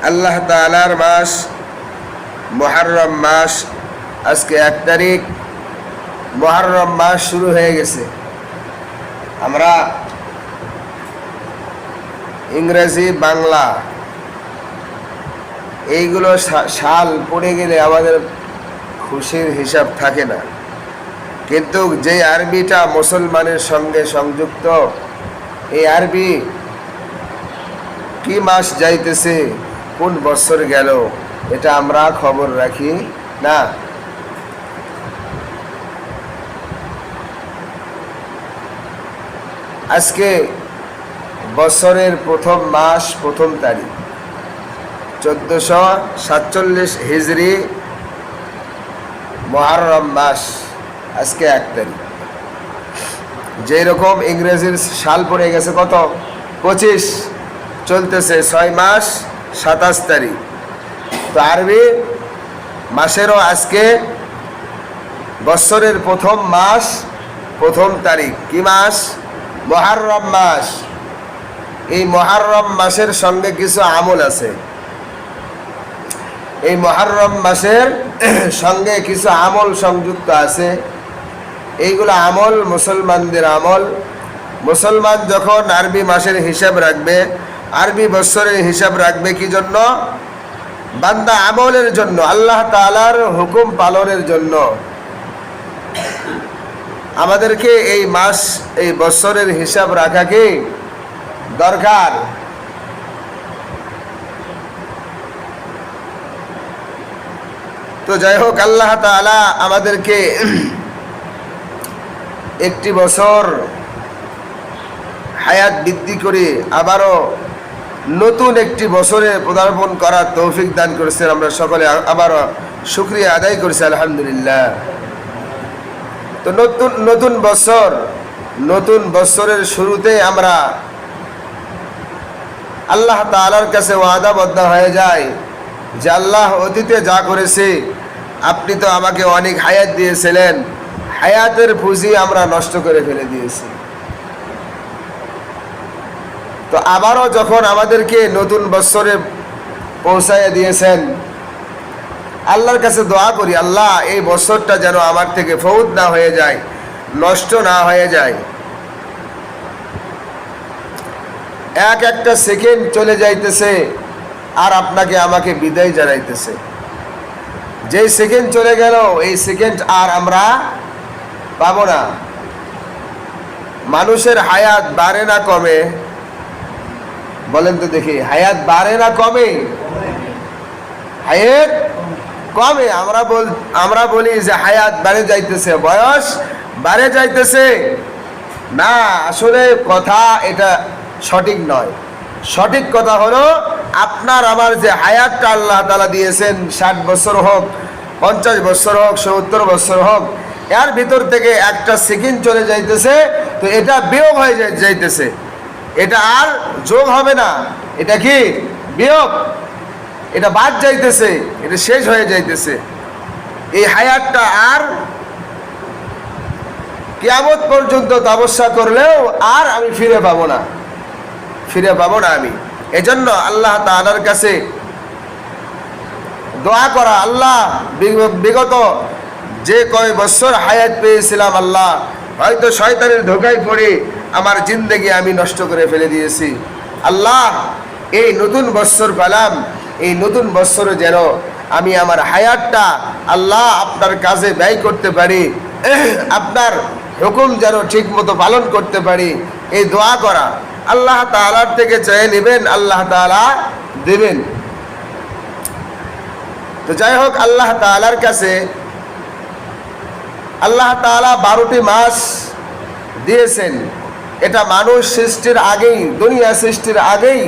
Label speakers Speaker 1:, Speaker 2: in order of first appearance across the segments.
Speaker 1: আল্লাহ তাআলার মাস মুহররম মাস। আজকে 1 তারিখ, মুহররম মাস শুরু হয়ে গেছে। আমরা ইংরেজি বাংলা এইগুলো সাল পড়ে গেলে আমাদের খুশির হিসাব থাকে না, কিন্তু যে আরবিটা মুসলমানের সঙ্গে সংযুক্ত, এই আরবি কি মাস যাইতেছে, কোন বছর গেল, এটা আমরা খবর রাখি না। আজকে বছরের প্রথম মাস, প্রথম তারিখ 1447 হিজরি মুহররম মাস। আজকে 1 তারিখ। যেই রকম ইংরেজির সাল পড়ে গেছে কত, 25, চলতেছে 6 মাস 27 তারিখ। তো আরবি মাসেরও আজকে বছরের প্রথম মাস, প্রথম তারিখ। কি মাস? মুহররম মাস। এই মুহররম মাসের সঙ্গে কিছু আমল আছে। এই মুহররম মাসের সঙ্গে কিছু আমল সংযুক্ত আছে। এইগুলো আমল মুসলমানদের আমল। মুসলমান যখন আরবি মাসের হিসাব রাখবে, আরবি বছরের হিসাব রাখবে কি জন্য? বান্দা আমলের জন্য, আল্লাহ তাআলার হুকুম পালনের জন্য। আমাদেরকে এই মাস, এই বছরের হিসাব রাখা কি দরকার? তো যাই হোক, আল্লাহ তাআলা আমাদেরকে একটি বছর হায়াত বৃদ্ধি করে আবারও নতুন একটি বছরে পদার্পণ করার তৌফিক দান করেছেন। আমরা সকলে আবারও শুকরিয়া আদায় করছি, আলহামদুলিল্লাহ। তো নতুন বছর, নতুন বছরের শুরুতে আমরা আল্লাহ তাআলার কাছে ওয়াদাবদ্ধ হয়ে যাই যে আল্লাহ, অতীতে যা করেছে, আপনি তো আমাকে অনেক হায়াত দিয়েছিলেন, হায়াতের পুঁজি আমরা নষ্ট করে ফেলে দিয়েছি। তো আবারও যখন আমাদেরকে নতুন বছরে পৌঁছাইয়া দিয়েছেন, আল্লাহর কাছে দোয়া করি, আল্লাহ এই বছরটা যেন আমার থেকে ফৌত না হয়ে যায়, নষ্ট না হয়ে যায়। একটা সেকেন্ড চলে যাইতেছে আর আপনাকে আমাকে বিদায় জানাইতেছে। যেই সেকেন্ড চলে গেল, এই সেকেন্ড আর আমরা পাবো না। মানুষের হায়াত বাড়ে না কমে? বলেন তো দেখি, হায়াত বাড়ে না কমে? হায়াত কমে। আমরা বলি যে হায়াত বাড়ে যাইতেছে, বয়স বাড়ে যাইতেছে। না, আসলে কথা এটা সঠিক নয়। সঠিক কথা হলো, আপনার আমার যে হায়াতটা আল্লাহ তাআলা দিয়েছেন, 60 বছর হোক, 50 বছর হোক, 70 বছর হোক, এর ভিতর থেকে একটা সেকেন্ড চলে যাইতেছে, তো এটা বিয়োগ হয়ে যাইতেছে। এটা আর যোগ হবে না, এটা কি বিয়োগ, এটা বাদ যাইতেছে, এটা শেষ হয়ে যাইতেছে। এই হায়াতটা আর কিয়ামত পর্যন্ত তপস্যা করলেও আর আমি ফিরে পাবো না আমি। এজন্য আল্লাহ তাআলার কাছে দোয়া করা, আল্লাহ বিগত যে কয় বছর হায়াত পেয়েছিলাম, আল্লাহ হয়তো শয়তানের ধোঁকায় পড়ে আমার জিন্দেগি আমি নষ্ট করে ফেলে দিয়েছি। আল্লাহ, এই নতুন বছর পেলাম, এই নতুন বছরে যেন আমি আমার হায়াতটা আল্লাহ আপনার কাজে ব্যয় করতে পারি, আপনার হুকুম যেন ঠিক মতো পালন করতে পারি। এই দোয়া করা, আল্লাহ তাআলার থেকে চেয়ে নেবেন, আল্লাহ তাআলা দেবেন। তো যাই হোক, আল্লাহ তাআলার কাছে আল্লাহ তাআলা 12টি মাস দিয়েছেন। এটা মানুষ সৃষ্টির আগেই, দুনিয়া সৃষ্টির আগেই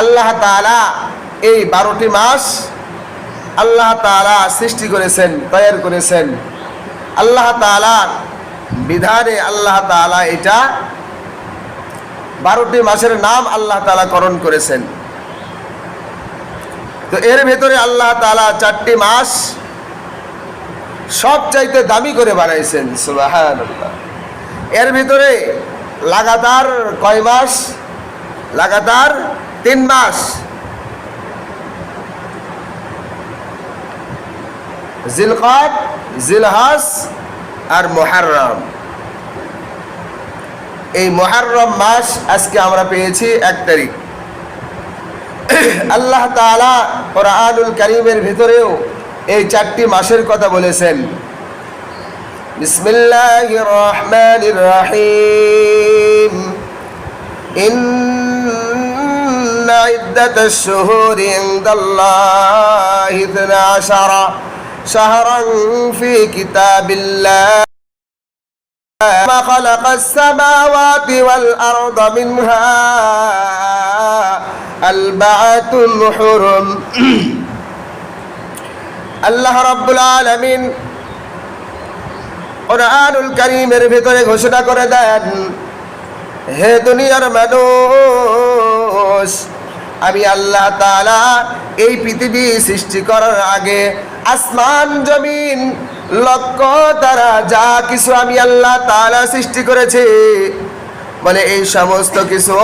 Speaker 1: আল্লাহ তাআলা এই 12টি মাস আল্লাহ তাআলা সৃষ্টি করেছেন, তৈরি করেছেন। আল্লাহ তাআলার বিধানে আল্লাহ তাআলা এটা 12টি মাসের নাম আল্লাহ তাআলা করণ করেছেন। তো এর ভেতরে আল্লাহ তাআলা 4টি মাস সবচাইতে দামি করে বানাইছেন, সুবহানাল্লাহ। এর ভিতরে লাগাতার কয় মাস? লাগাতার 3 মাস। জিলকাদ, জিলহজ আর মুহররম। এই মুহররম মাস আজকে আমরা পেয়েছি 1 তারিখ। আল্লাহ তাআলা কোরআনুল কারীমের ভিতরেও এই 4টি মাসের কথা বলেছেন। বিসমিল্লাহির রহমানির রহিম। ইন্না ইদ্দাতাশ শুহুরি ইনদাল্লাহি 12 শাহরান ফি কিতাবিল্লাহ মা খালাকাস সামাওয়াতি ওয়াল আরদা মিনহা আরবাআতুন হুরুম। আল্লাহ রাব্বুল আলামিন কোরআনুল কারীমের ভিতরে ঘোষণা করে দেন, হে দুনিয়ার মানুষ, আমি আল্লাহ তাআলা এই পৃথিবী সৃষ্টি করার আগে আসমান জমিন লক্ষ তারা যা কিছু আমি আল্লাহ তাআলা সৃষ্টি করেছি, বলে এই সমস্ত কিছু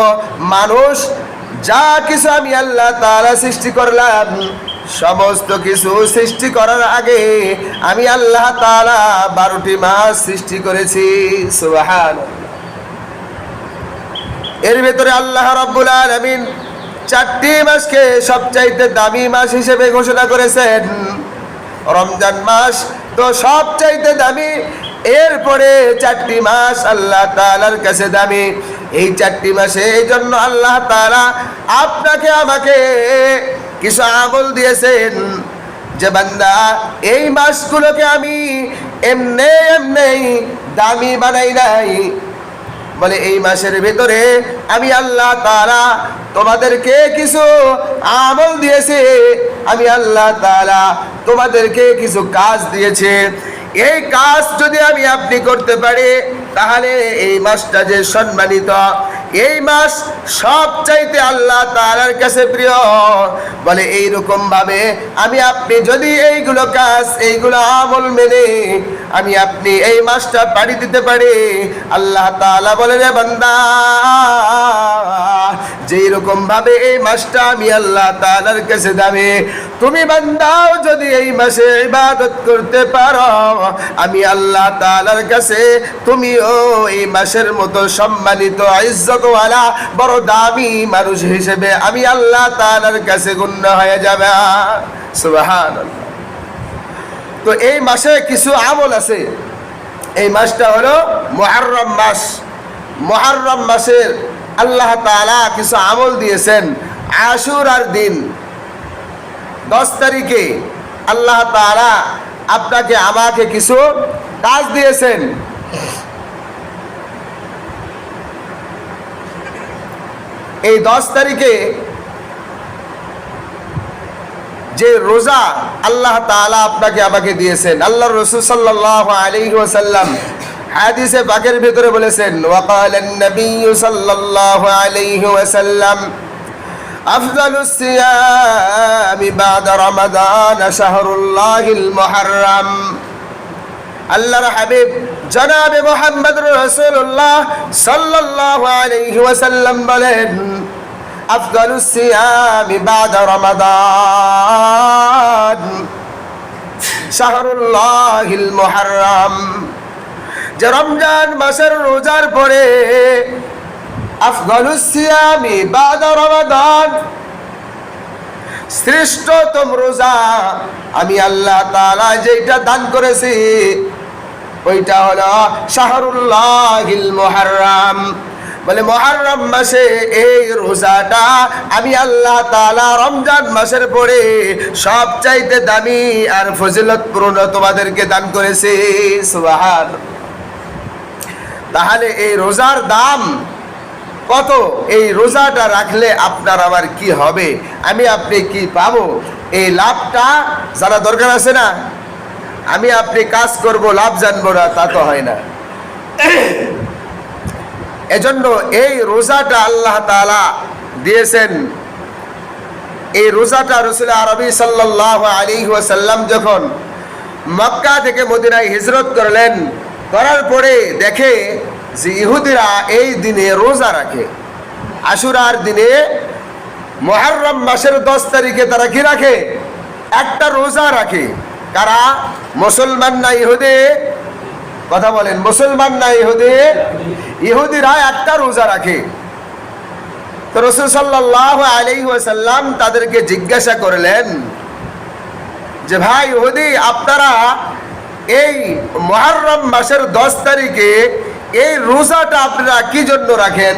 Speaker 1: মানুষ যা কিছু আমি আল্লাহ তাআলা সৃষ্টি করলাম, সমস্ত কিছু সৃষ্টি করার আগে আমি আল্লাহ তাআলা 12টি মাস সৃষ্টি করেছি। সুবহানাল্লাহ। এর ভিতরে আল্লাহ রাব্বুল আলামিন 4টি মাসকে সবচাইতে দামি মাস হিসেবে ঘোষণা করেছেন। রমজান মাস তো সবচাইতে দামি, এরপরে 4টি মাস আল্লাহ তাআলার কাছে দামি। এই 4টি মাসে এই জন্য আল্লাহ তাআলা আপনাকে আমাকে কিছু আমল দিয়েছেন যে বান্দা এই মাসগুলোকে আমি এমনি দামি বানাই নাই, বলে এই মাসের ভিতরে আমি আল্লাহ তাআলা তোমাদেরকে কিছু আমল দিয়েছে, আমি আল্লাহ তাআলা তোমাদেরকে কিছু কাজ দিয়েছে। এই কাজ যদি আমি আপনি করতে পারি তাহলে এই মাসটা যে সম্মানিত, এই মাস সবচাইতে আল্লাহ তাআলার কাছে প্রিয়। বলে এইরকম ভাবে আমি আপনি যদি এইগুলো কাজ, এইগুলো আমল মেনে আমি আপনি এই মাসটা পাড়ি দিতে পারি, আল্লাহ তাআলা বলে, রে বান্দা, যেই রকম ভাবে এই মাসটা আমি আল্লাহ তাআলার কাছে দামি, তুমি বান্দাও যদি এই মাসে ইবাদত করতে পারো, আমি আল্লাহ তাআলার কাছে তুমিও এই মাসের মতো সম্মানিত, ইজ্জতওয়ালা, বড় দামি মানুষ হিসেবে আমি আল্লাহ তাআলার কাছে গণ্য হয়ে যাবে। সুবহানাল্লাহ। তো এই মাসে কিছু আমল আছে। এই মাসটা হলো মুহররম মাস। মুহররম মাসের আল্লাহ তাআলা কিছু আমল দিয়েছেন। আশুরার দিন 10 তারিখে আল্লাহ তাআলা আপনাকে আমাকে কিছু কাজ দিয়েছেন। এই 10 তারিখে যে রোজা আল্লাহ তাআলা আপনাকে আমাকে দিয়েছেন, আল্লাহর রাসূল সাল্লাল্লাহু আলাইহি ওয়াসাল্লাম হাদিসে পাকের ভিতরে বলেছেন, ওয়াকালান নবিয়্যু সাল্লাল্লাহু আলাইহি ওয়াসাল্লাম আফযালুস সিয়ামি বা'দা রমাদান শাহরুল্লাহিল মুহররম। আল্লাহর হাবিব জনাবে মুহাম্মদুর রাসূলুল্লাহ সাল্লাল্লাহু আলাইহি ওয়াসাল্লাম বলেন, আফযালুস সিয়ামি বা'দা রমাদান শাহরুল্লাহিল মুহররম। যে রমজান মাসের রোজার পরে আফযালুস সিয়ামি বা'দা রমাদান, শ্রেষ্ঠতম রোজা আমি আল্লাহ তাআলা যেটা দান করেছি ওইটা হলো শাহরুল্লাহিল মুহররম। বলে মুহররম মাসে এই রোজাটা আমি আল্লাহ তাআলা রমজান মাসের পরে সবচাইতে দামি আর ফজিলতপূর্ণ তোমাদেরকে দান করেছি। সুবহানাল্লাহ। তাহলে এই রোজার দাম কত? এই রোজাটা রাখলে আপনার আমার কি হবে, আমি আপনি কি পাবো, এই লাভটা জানা দরকার আছে না? আমি আপনি কাজ করব, লাভ জানবো না, তা তো হয় না। এজন্য এই রোজাটা আল্লাহ তাআলা দিয়েছেন। এই রোজাটা রাসূল আরবি সাল্লাল্লাহু আলাইহি ওয়াসাল্লাম যখন মক্কা থেকে মদিনায় হিজরত করলেন, করার পরে দেখে যে ইহুদিরা এই দিনে রোজা রাখে। আশুরার দিনে মুহররম মাসের 10 তারিখে তারা কি রাখে? একটা রোজা রাখে। কারা? মুসলমান না ইহুদি? কথা বলেন, মুসলমান না ইহুদি? ইহুদিরা একটা রোজা রাখে। তো রাসূল সাল্লাল্লাহু আলাইহি ওয়াসাল্লাম তাদেরকে জিজ্ঞাসা করলেন যে ভাই ইহুদি, আপনারা এই মুহররম মাসের 10 তারিখে এই রোজাটা আপনারা কি জন্য রাখেন?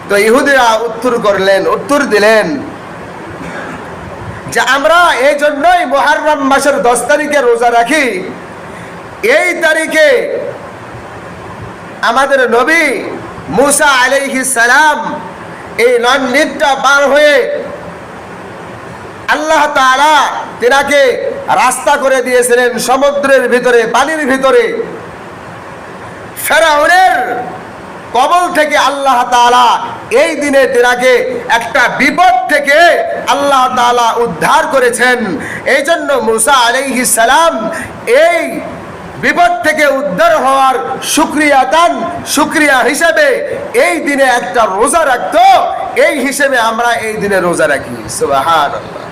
Speaker 1: তো ইহুদিরা উত্তর দিলেন যে আমরা এই জন্যই মুহররম মাসের 10 তারিখে রোজা রাখি, এই তারিখে আমাদের নবী মুসা আলাইহিস সালাম এই নদীটা পার হয়ে আল্লাহ তাআলা তিনাকে রাস্তা করে দিয়েছিলেন সমুদ্রের ভিতরে, পানির ভিতরে। ফেরাউনের কবল থেকে আল্লাহ তাআলা এই দিনে তিনাকে একটা বিপদ থেকে আল্লাহ তাআলা উদ্ধার করেছেন। এই জন্য মুসা আলাইহিস সালাম এই বিপদ থেকে উদ্ধার হওয়ার শুকরিয়া হিসেবে এই দিনে একটা রোজা রাখতো। এই হিসেবে আমরা এই দিনে রোজা রাখি। সুবহানাল্লাহ।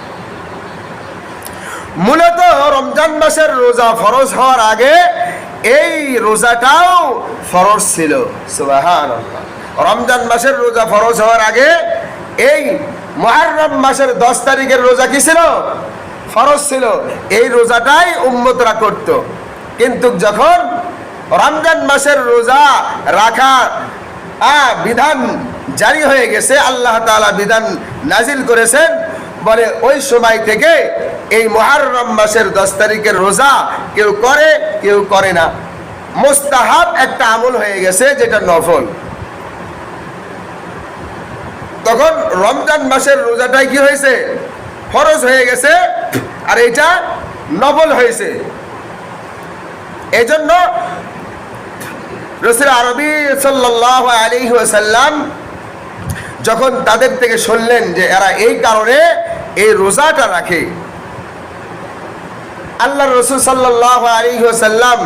Speaker 1: মূলত রমজান মাসের রোজা ফরজ হওয়ার আগে এই রোজাটাও ফরজ ছিল। সুবহানাল্লাহ। রমজান মাসের রোজা ফরজ হওয়ার আগে এই মুহররম মাসের 10 তারিখের রোজা কি ছিল? ফরজ ছিল। এই রোজাটাই উম্মতরা করত। কিন্তু যখন রমজান মাসের রোজা রাখা বিধান জারি হয়ে গেছে, আল্লাহ তাআলা বিধান নাজিল করেছেন, বলে ওই সময় থেকে এই মুহররম মাসের 10 তারিখের রোজা কেউ করে কেউ করে না। মুস্তাহাব একটা আমল হয়ে গেছে, যেটা নফল। তখন রমজান মাসের রোজাটাই কি হয়েছে? ফরজ হয়ে গেছে, আর এটা নফল হয়েছে। এই জন্য রাসূল আরবি সাল্লাল্লাহু আলাইহি ওয়াসাল্লাম যখন তাদের থেকে শুনলেন যে এরা এই কারণে এই রোজাটা রাখে, আল্লাহর রাসূল সাল্লাল্লাহু আলাইহি ওয়াসাল্লাম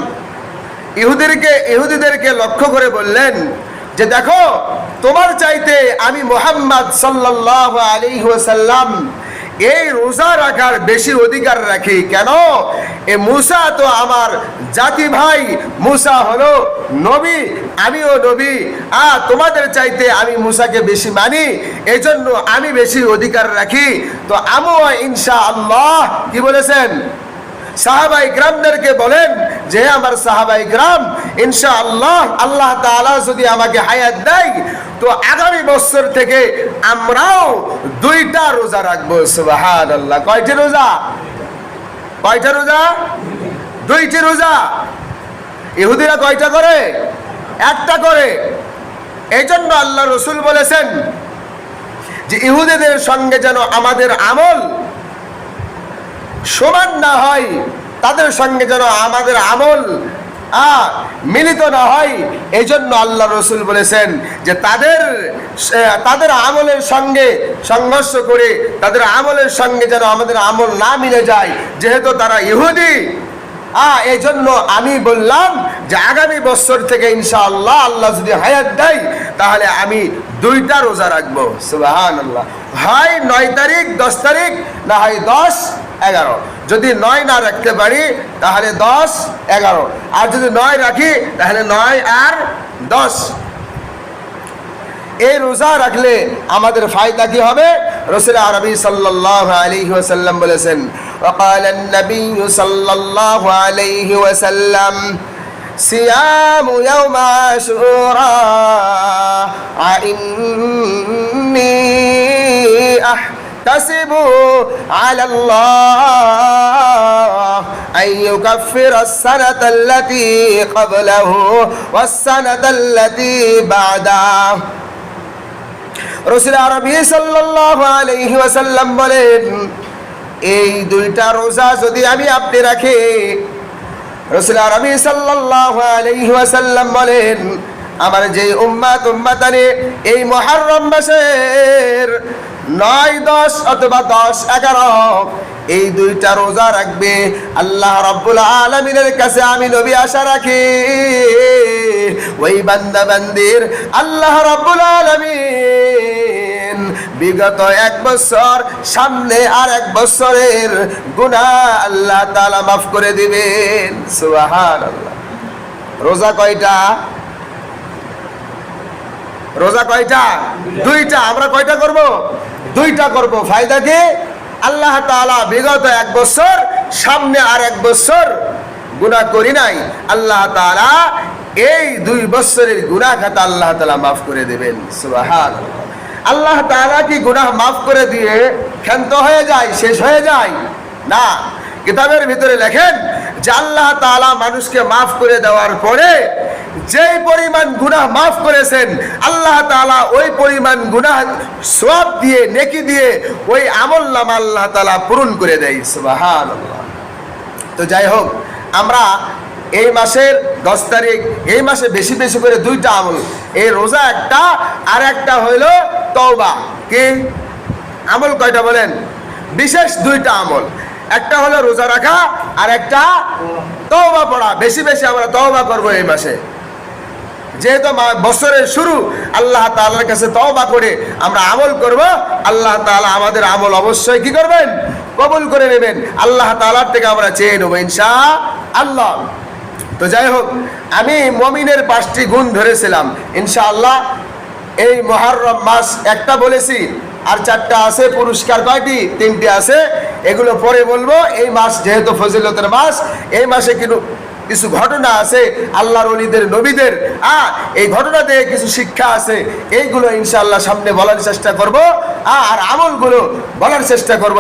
Speaker 1: ইহুদিদেরকে লক্ষ্য করে বললেন যে দেখো, তোমার চাইতে আমি মুহাম্মদ সাল্লাল্লাহু আলাইহি ওয়াসাল্লাম এই রোজা রাখার বেশি অধিকার রাখি। কেন? এ মুসা তো আমার জাতি ভাই, মুসা হলো নবী, আমিও নবী। তোমাদের চাইতে আমি মুসাকে বেশি মানি, এই জন্য আমি বেশি অধিকার রাখি। তো আমিও ইনশাআল্লাহ, কি বলেছেন? সাহাবা ইকরামদেরকে বলেন যে আমার সাহাবা ইকরাম, ইনশাআল্লাহ আল্লাহ তাআলা যদি আমাকে হায়াত দেয় তো আগামী বছর থেকে আমরাও 2টা রোজা রাখবো। সুবহানাল্লাহ। কয়টি রোজা? 2টি রোজা। ইহুদিরা কয়টা করে? একটা করে। এই জন্য আল্লাহ রাসূল বলেছেন যে ইহুদিদের সঙ্গে যেন আমাদের আমল সমান না হয়, তাদের সঙ্গে যেন আমাদের আমল মিলিত না হয়। এই জন্য আল্লাহ রাসূল বলেছেন যে তাদের আমলের সঙ্গে সংঘর্ষ করে, তাদের আমলের সঙ্গে যেন আমাদের আমল না মিলে যায়, যেহেতু তারা ইহুদি। এই জন্য আমি বললাম যে আগামী বছর থেকে ইনশাআল্লাহ আল্লাহ যদি হায়াত দেয় তাহলে আমি 2টা রোজা রাখবো। সুবহানাল্লাহ। হয় 9 তারিখ, 10 তারিখ, না হয় 10, 11। যদি 9 না রাখতে পারি তাহলে 10, 11, আর যদি 9 রাখি তাহলে 9 আর 10। এই রোজা রাখলে আমাদের ফায়দা কি হবে? রাসূল আরবি সাল্লাল্লাহু আলাইহি ওয়াসাল্লাম বলেছেন, وقال النبي صلى الله عليه وسلم صيام يوم عاشوراء إني أحتسب على الله أن يكفر السنة التي قبله والسنة التي بعده। রাসূল আরবি সাল্লাল্লাহু আলাইহি ওয়াসাল্লাম বলেন, এই 2টা রোজা যদি আপনি রাখে, রাসূল আরবি সাল্লাল্লাহু আলাইহি ওয়াসাল্লাম বলেন, আমার যে উম্মতানে এই মুহররম মাসের 9, 10 অথবা 10, 11 এই 2টা রোজা রাখবে, আল্লাহ রাব্বুল আলামিনের কাছে আমি নবী আশা রাখি ওই বান্দা বান্দির আল্লাহ রাব্বুল আলামিন বিগত 1 বছর, সামনে আর 1 বছরের গুনাহ আল্লাহ তাআলা মাফ করে দিবেন। সুবহানাল্লাহ। রোজা কয়টা? রোজা কয়টা? 2টা। আমরা কয়টা করব? 2টা করব। ফায়দা কি? আল্লাহ তাআলা বিগত 1 বছর, সামনে আর 1 বছর গুনাহ করি নাই, আল্লাহ তাআলা এই 2 বছরের গুনাহ খাতা আল্লাহ তাআলা মাফ করে দেবেন। সুবহানাল্লাহ। আল্লাহ তাআলা কি গুনাহ মাফ করে দিয়ে ক্ষান্ত হয়ে যায়, শেষ হয়ে যায়? না। কিতাবের ভিতরে লেখেন যে আল্লাহ তাআলা মানুষকে মাফ করে দেওয়ার পরে যেই পরিমাণ গুনাহ মাফ করেছেন, আল্লাহ তাআলা ওই পরিমাণ গুনাহ সওয়াব দিয়ে, নেকি দিয়ে ওই আমলনামা আল্লাহ তাআলা পূরণ করে দেয়। সুবহানাল্লাহ। তো যাই হোক, আমরা এই মাসের 10 তারিখ, এই মাসে বেশি বেশি করে 2টা আমল, এই রোজা একটা, আর একটা হইল তওবা। কি আমল? কয়টা বলেন? বিশেষ 2টা আমল। একটা হলো রোজা রাখা, আর একটা তওবা পড়া। বেশি বেশি আমরা তওবা করব এই মাসে, যেহেতু বছরের শুরু। আল্লাহ তাআলার কাছে তওবা করে আমরা আমল করব। আল্লাহ তাআলা আমাদের আমল অবশ্যই কি করবেন? কবুল করে নেবেন। আল্লাহ তাআলার থেকে আমরা চেয়ে নেব ইনশাআল্লাহ। তো যাই হোক, আমি মুমিনের 5টি গুণ ধরেছিলাম। ইনশাআল্লাহ এই মুহররম মাস একটা বলেছি, আর 4টা আছে। পুরস্কার কয়টি? 3টি আছে। এগুলো পরে বলবো। এই মাস যেহেতু ফজিলতের মাস, এই মাসে কিছু ঘটনা আছে আল্লাহর ওলিদের, নবীদের। এই ঘটনা থেকে কিছু শিক্ষা আছে। এইগুলো ইনশাআল্লাহ সামনে বলার চেষ্টা করব, আর আমলগুলো বলার চেষ্টা করব।